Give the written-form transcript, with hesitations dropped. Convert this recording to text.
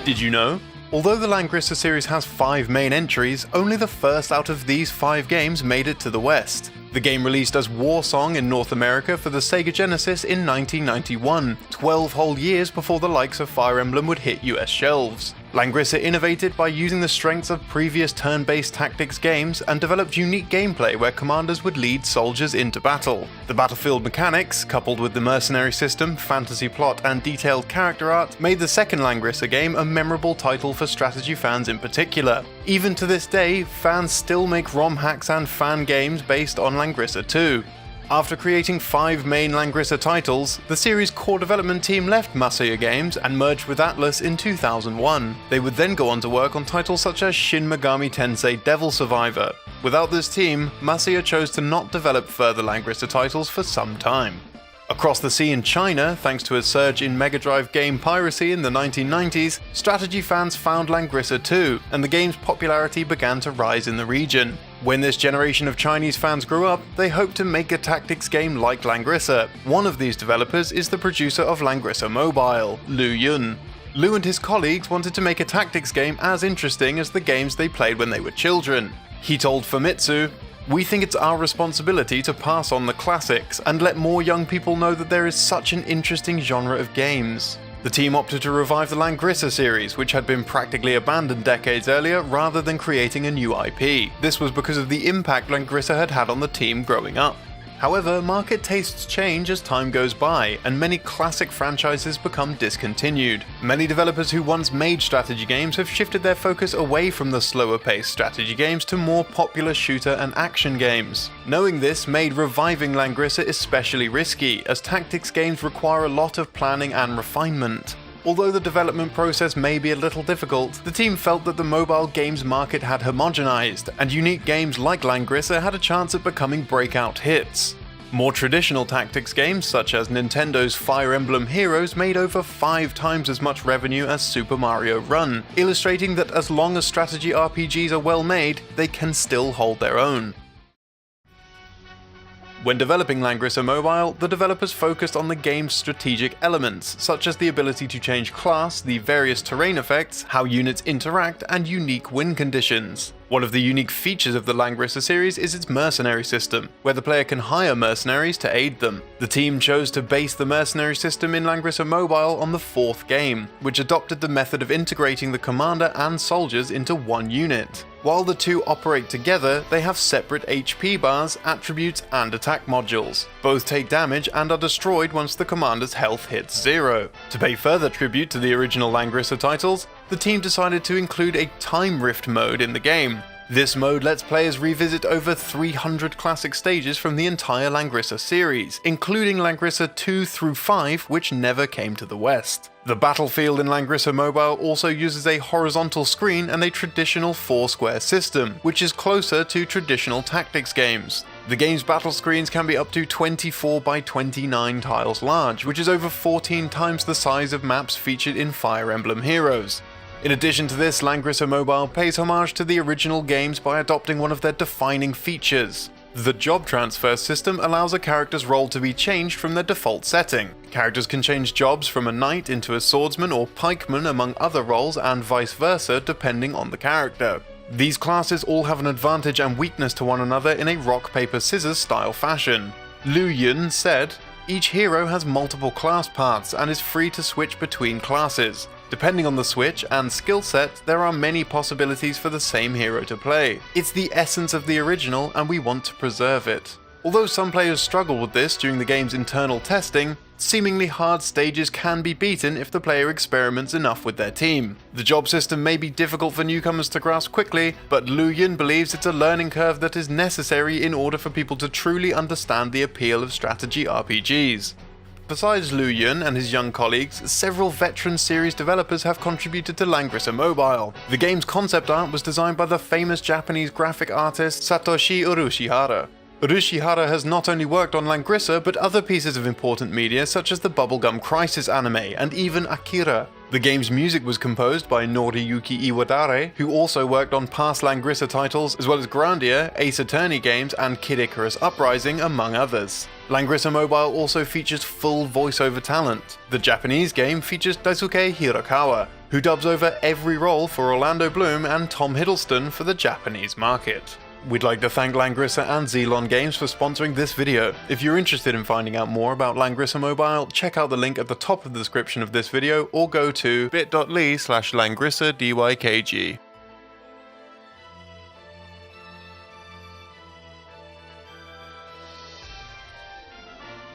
Did you know? Although the Langrisser series has 5 main entries, only the first out of these 5 games made it to the West. The game released as Warsong in North America for the Sega Genesis in 1991, 12 whole years before the likes of Fire Emblem would hit US shelves. Langrisser innovated by using the strengths of previous turn-based tactics games and developed unique gameplay where commanders would lead soldiers into battle. The battlefield mechanics, coupled with the mercenary system, fantasy plot, and detailed character art, made the second Langrisser game a memorable title for strategy fans in particular. Even to this day, fans still make ROM hacks and fan games based on Langrisser 2. After creating 5 main Langrisser titles, the series' core development team left Masaya Games and merged with Atlus in 2001. They would then go on to work on titles such as Shin Megami Tensei Devil Survivor. Without this team, Masaya chose to not develop further Langrisser titles for some time. Across the sea in China, thanks to a surge in Mega Drive game piracy in the 1990s, strategy fans found Langrisser 2, and the game's popularity began to rise in the region. When this generation of Chinese fans grew up, they hoped to make a tactics game like Langrisser. One of these developers is the producer of Langrisser Mobile, Lu Yun. Lu and his colleagues wanted to make a tactics game as interesting as the games they played when they were children. He told Famitsu, "We think it's our responsibility to pass on the classics and let more young people know that there is such an interesting genre of games." The team opted to revive the Langrisser series, which had been practically abandoned decades earlier, rather than creating a new IP. This was because of the impact Langrisser had had on the team growing up. However, market tastes change as time goes by, and many classic franchises become discontinued. Many developers who once made strategy games have shifted their focus away from the slower-paced strategy games to more popular shooter and action games. Knowing this made reviving Langrisser especially risky, as tactics games require a lot of planning and refinement. Although the development process may be a little difficult, the team felt that the mobile games market had homogenized, and unique games like Langrisser had a chance at becoming breakout hits. More traditional tactics games, such as Nintendo's Fire Emblem Heroes, made over 5 times as much revenue as Super Mario Run, illustrating that as long as strategy RPGs are well made, they can still hold their own. When developing Langrisser Mobile, the developers focused on the game's strategic elements, such as the ability to change class, the various terrain effects, how units interact, and unique win conditions. One of the unique features of the Langrisser series is its mercenary system, where the player can hire mercenaries to aid them. The team chose to base the mercenary system in Langrisser Mobile on the 4th game, which adopted the method of integrating the commander and soldiers into one unit. While the two operate together, they have separate HP bars, attributes, and attack modules. Both take damage and are destroyed once the commander's health hits 0. To pay further tribute to the original Langrisser titles, the team decided to include a time rift mode in the game. This mode lets players revisit over 300 classic stages from the entire Langrisser series, including Langrisser 2 through 5, which never came to the West. The battlefield in Langrisser Mobile also uses a horizontal screen and a traditional 4-square system, which is closer to traditional tactics games. The game's battle screens can be up to 24 by 29 tiles large, which is over 14 times the size of maps featured in Fire Emblem Heroes. In addition to this, Langrisser Mobile pays homage to the original games by adopting one of their defining features. The job transfer system allows a character's role to be changed from their default setting. Characters can change jobs from a knight into a swordsman or pikeman among other roles, and vice versa depending on the character. These classes all have an advantage and weakness to one another in a rock paper scissors style fashion. Lu Yun said, "Each hero has multiple class paths and is free to switch between classes. Depending on the switch and skill set, there are many possibilities for the same hero to play. It's the essence of the original and we want to preserve it." Although some players struggle with this during the game's internal testing, seemingly hard stages can be beaten if the player experiments enough with their team. The job system may be difficult for newcomers to grasp quickly, but Lu Yun believes it's a learning curve that is necessary in order for people to truly understand the appeal of strategy RPGs. Besides Lu Yun and his young colleagues, several veteran series developers have contributed to Langrisser Mobile. The game's concept art was designed by the famous Japanese graphic artist Satoshi Urushihara. Urishihara has not only worked on Langrisser, but other pieces of important media such as the Bubblegum Crisis anime and even Akira. The game's music was composed by Noriyuki Iwadare, who also worked on past Langrisser titles as well as Grandia, Ace Attorney games, and Kid Icarus Uprising, among others. Langrisser Mobile also features full voiceover talent. The Japanese game features Daisuke Hirakawa, who dubs over every role for Orlando Bloom and Tom Hiddleston for the Japanese market. We'd like to thank Langrisser and Xelon Games for sponsoring this video. If you're interested in finding out more about Langrisser Mobile, check out the link at the top of the description of this video or go to bit.ly/LangrisserDYKG.